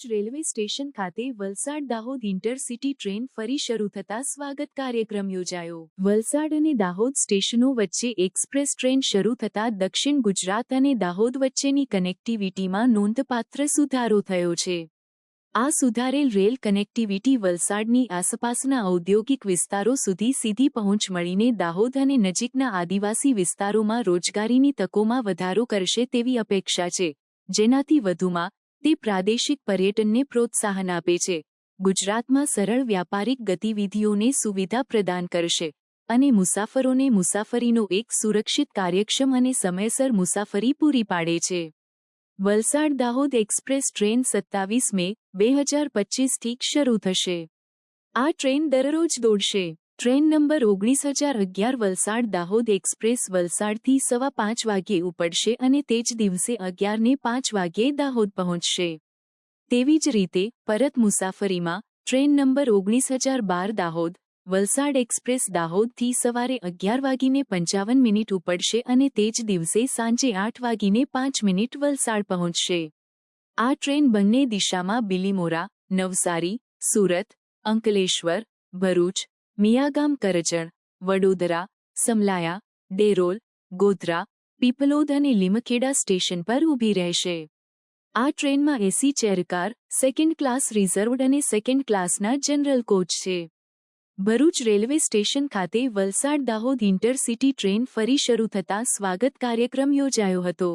Bharuch railway station ખાતે Valsad Dahod intercity train ફરી શરૂ થતા સ્વાગત કાર્યક્રમ યોજાયો। વલસાડ અને દાહોદ સ્ટેશનો વચ્ચે એક્સપ્રેસ ટ્રેન શરૂ થતા દક્ષિણ ગુજરાત અને દાહોદ વચ્ચેની કનેક્ટિવિટીમાં નોંધપાત્ર સુધારો થયો છે। આ સુધારેલ રેલ કનેક્ટિવિટી વલસાડની આસપાસના ઔદ્યોગિક વિસ્તારો સુધી સીધી પહોંચ મળીને દાહોદ અને નજીકના આદિવાસી વિસ્તારોમાં રોજગારીની તકોમાં વધારો કરશે તેવી અપેક્ષા છે, જેનાથી વધુમાં તે પ્રાદેશિક પર્યટનને પ્રોત્સાહન આપે છે, ગુજરાતમાં સરળ વ્યાપારિક ગતિવિધિઓને સુવિધા પ્રદાન કરશે અને મુસાફરોને મુસાફરીનો એક સુરક્ષિત, કાર્યક્ષમ અને સમયસર મુસાફરી પૂરી પાડે છે। વલસાડ દાહોદ એક્સપ્રેસ ટ્રેન 27 મે 2025થી શરૂ થશે। આ ટ્રેન દરરોજ દોડશે। Train number 19011 Valsad Dahod express વલસાડથી 5:15 વાગ્યે ઉપડશે અને તે જ દિવસે 11:05 વાગ્યે દાહોદ પહોંચશે। તેવી જ રીતે પરત મુસાફરીમાં train number 19012 Dahod Valsad express દાહોદથી સવારે 11:55 ઉપડશે અને તે જ દિવસે સાંજે 8:05 વલસાડ પહોંચશે। આ ટ્રેન બંને દિશામાં બિલીમોરા, નવસારી, સુરત, અંકલેશ્વર, ભરૂચ, મિયાગામ, કરજણ, વડોદરા, સમલાયા, ડેરોલ, ગોધરા, પીપલોદ અને લીમખેડા સ્ટેશન પર ઊભી રહેશે। આ ટ્રેનમાં એસી ચેરકાર, સેકન્ડ ક્લાસ રિઝર્વડ અને સેકન્ડ ક્લાસના જનરલ કોચ છે। ભરૂચ રેલવે સ્ટેશન ખાતે વલસાડ દાહોદ ઇન્ટરસિટી ટ્રેન ફરી શરૂ થતા સ્વાગત કાર્યક્રમ યોજાયો હતો,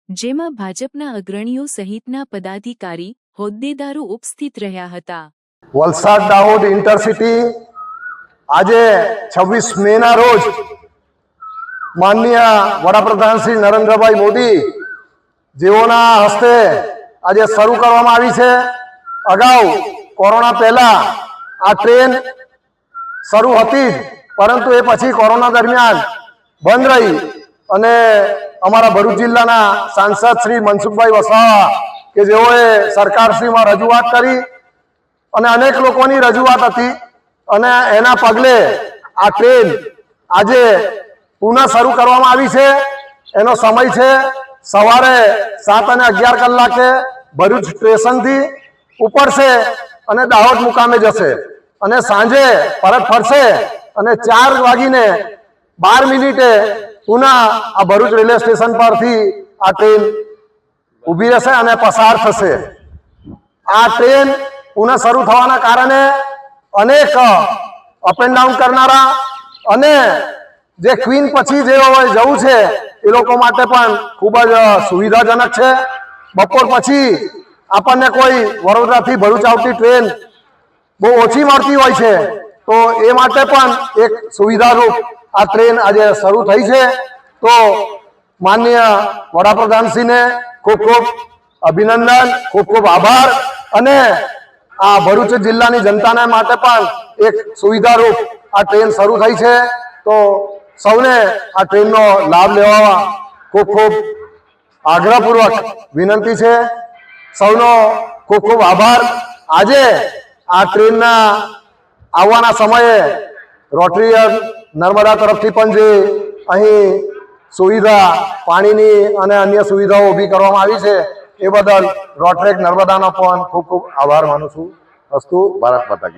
જેમાં ભાજપના અગ્રણીઓ સહિતના પદાધિકારી, હોદ્દેદારો ઉપસ્થિત રહ્યા હતા। વલસાડ દાહોદ ઇન્ટરસિટી આજે 26 મેના રોજ માનનીય વડાપ્રધાન શ્રી નરેન્દ્રભાઈ મોદી જેઓના હસ્તે આજે શરૂ કરવામાં આવી છે। અગાઉ કોરોના પહેલા આ ટ્રેન શરૂ હતી, પરંતુ એ પછી કોરોના દરમિયાન બંધ રહી અને અમારા ભરૂચ જિલ્લાના સાંસદ શ્રી મનસુખભાઈ વસાવા કે જેઓએ સરકારશ્રીમાં રજૂઆત કરી અને અનેક લોકોની રજૂઆત હતી અને એના પગલે આ ટ્રેન આજે પુનઃ શરૂ કરવામાં આવી છે। એનો સમય છે સવારે 7:11 કલાકે ભરૂચ સ્ટેશનથી ઉપડશે અને દાહોદ મુકામે જશે અને સાંજે પરત ફરશે અને 4:12 પુનઃ આ ભરૂચ રેલવે સ્ટેશન પરથી આ ટ્રેન ઊભી રહેશે અને પસાર થશે। આ ટ્રેન પુનઃ શરૂ થવાના કારણે અનેક અપ એન્ડ ડાઉન કરનારા અને જે ક્વીન પછી જે જવું છે એ લોકો માટે પણ ખૂબ જ સુવિધાજનક છે। બપોર પછી આપણને કોઈ વડોદરાથી ભરૂચ આવતી ટ્રેન બહુ ઓછી મળતી હોય છે, તો એ માટે પણ એક સુવિધારૂપ આ ટ્રેન આજે શરૂ થઈ છે। તો માનનીય વડાપ્રધાનશ્રીને ખૂબ ખૂબ અભિનંદન, ખૂબ ખૂબ આભાર અને આ ભરૂચ જિલ્લાની જનતાને માટે પણ એક સુવિધારૂપ આ ટ્રેન શરૂ થઈ છે। તો સૌને આ ટ્રેનનો લાભ લેવા ખૂબ ખૂબ આગ્રહપૂર્વક વિનંતી છે। સૌનો ખૂબ ખૂબ આભાર। આજે આ ટ્રેનના આવવાના સમયે રોટરીયન નર્મદા તરફથી પણ જે અહીં સુવિધા પાણીની અને અન્ય સુવિધાઓ ઊભી કરવામાં આવી છે એ બદલ રોટરેક નર્મદાનો પણ ખૂબ ખૂબ આભાર માનું છું। અસ્તુ ભારત માતા કી।